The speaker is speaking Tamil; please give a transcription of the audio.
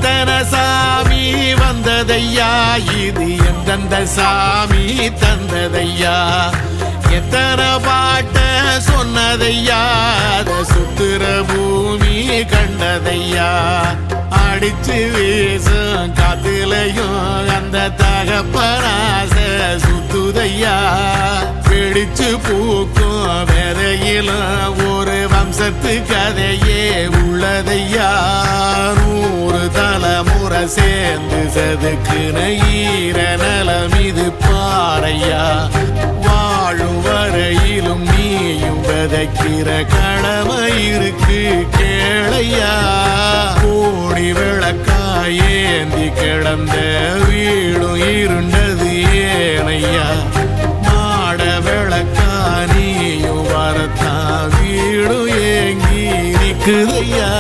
எத்தனை சாமி வந்ததையா இது எந்தெந்த சாமி தந்ததையா எத்தனை பாட்ட சொன்னதையா அத சுத்துற பூமி கண்டதையா அடிச்சு வீசும் காத்துலையும் அந்த தகப்பராச சுத்துதையா பிடிச்சு பூக்கும் விதையிலும் ஒரு வம்சத்து கதையே உள்ளதையா 100 தலைமுறை சேர்ந்து சதுக்குன ஈர நலம் இது பாறையா வாழும் வரையிலும் நீயும் விதைக்கிற கடமை இருக்கு கேளையா கோடி விளக்காயேந்தி கிடந்த வீடும் இருண்டது ஏனையா மாட விளக்கா நீயும் வரத்தான் வீடும் ஏங்கி நிக்குதையா